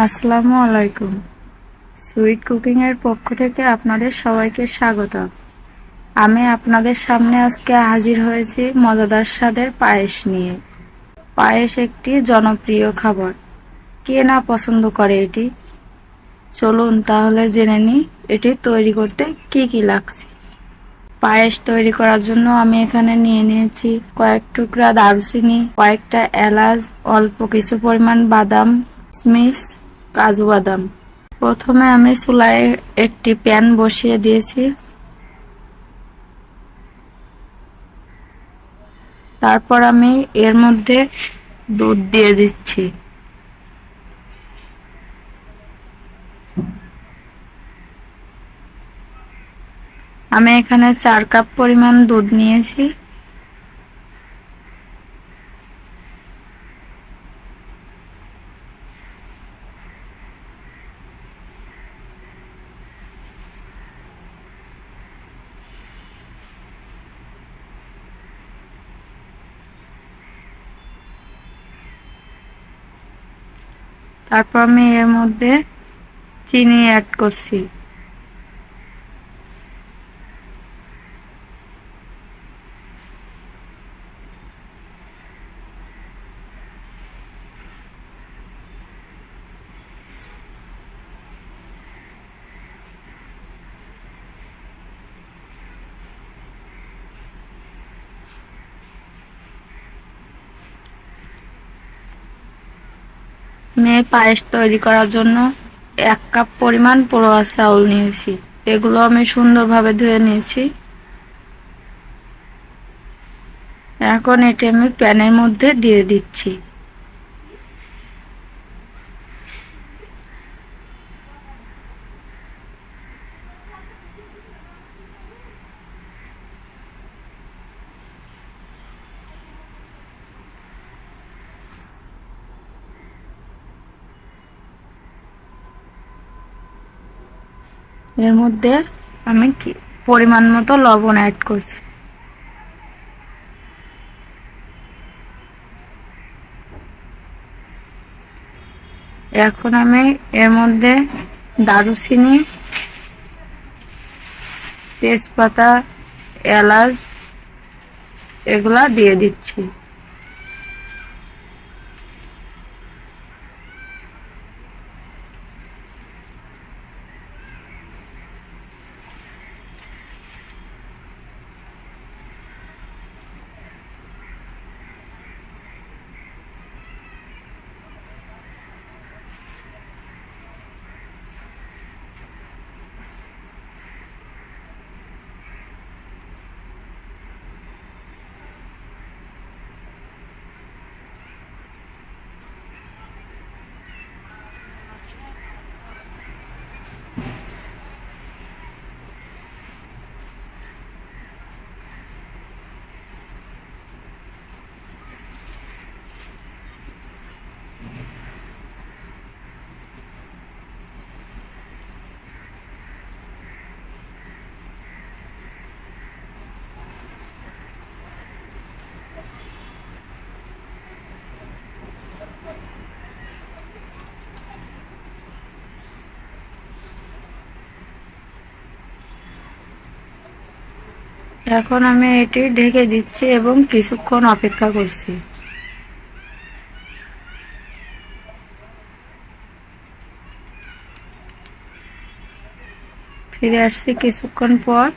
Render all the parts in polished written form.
আসসালামু আলাইকুম। Sweet cooking এর পক্ষ থেকে আপনাদের সবাইকে স্বাগত। আমি আপনাদের সামনে আজকে হাজির হয়েছি মজাদার স্বাদের পায়েস নিয়ে। পায়েস একটি জনপ্রিয় খাবার, কে না পছন্দ করে এটি। চলুন তাহলে জেনে নিই এটি তৈরি করতে কি কি লাগছে। পায়েস তৈরি করার জন্য আমি এখানে নিয়ে নিয়েছি কয়েক টুকরা দারুচিনি, কয়েকটা এলাচ, অল্প কিছু পরিমাণ বাদাম, কিশমিশ, কাজু বাদাম। প্রথমে আমি চুলায় একটি প্যান বসিয়ে দিয়েছি। তারপর আমি এর মধ্যে দুধ দিয়ে দিচ্ছি। আমি এখানে 4 কাপ পরিমাণ দুধ নিয়েছি। তারপর আমি এর মধ্যে চিনি অ্যাড করছি। আমি পায়েস তৈরি করার জন্য 1 কাপ পরিমাণ পোড়া চাউল নিয়েছি। এগুলো আমি সুন্দরভাবে ধুয়ে নিয়েছি। এখন এটি আমি প্যানের মধ্যে দিয়ে দিচ্ছি। এর মধ্যে আমি পরিমাণ মতো লবণ অ্যাড করছি। এখন আমি এর মধ্যে দারুচিনি, তেজপাতা, এলাচ এগুলা দিয়ে দিচ্ছি। এখন আমি এটি ঢেকে দিচ্ছি এবং কিছুক্ষণ অপেক্ষা করছি। ফিরে আসছি কিছুক্ষণ পর।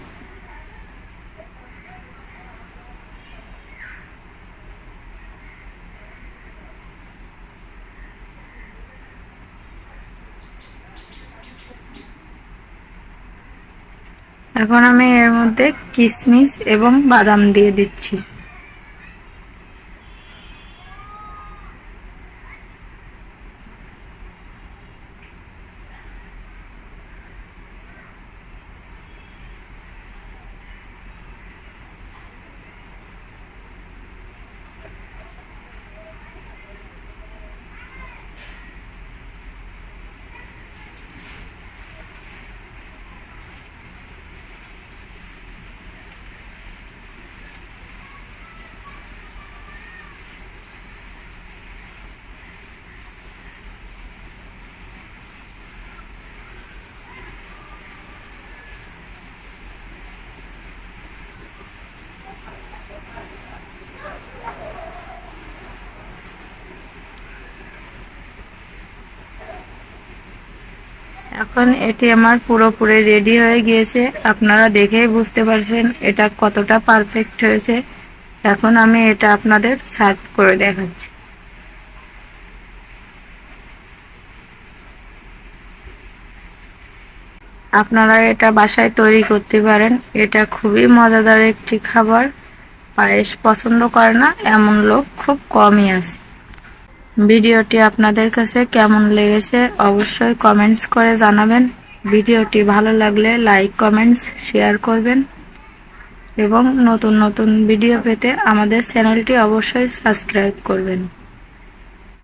এখন আমি এর মধ্যে কিশমিশ এবং বাদাম দিয়ে দিচ্ছি। এখন এটি আমার পুরোপুরি রেডি হয়ে গিয়েছে। আপনারা দেখেই বুঝতে পারছেন এটা কতটা পারফেক্ট হয়েছে। এখন আমি এটা আপনাদের সার্ভ করে দেখাচ্ছি। আপনারা এটা বাসায় তৈরি করতে পারেন। এটা খুবই মজাদার একটি খাবার। পায়েস পছন্দ করে না এমন লোক খুব কমই আছে। ভিডিওটি আপনাদের কাছে কেমন লেগেছে অবশ্যই কমেন্টস করে জানাবেন। ভিডিওটি ভালো লাগলে লাইক কমেন্টস শেয়ার করবেন এবং নতুন নতুন ভিডিও পেতে আমাদের চ্যানেলটি অবশ্যই সাবস্ক্রাইব করবেন।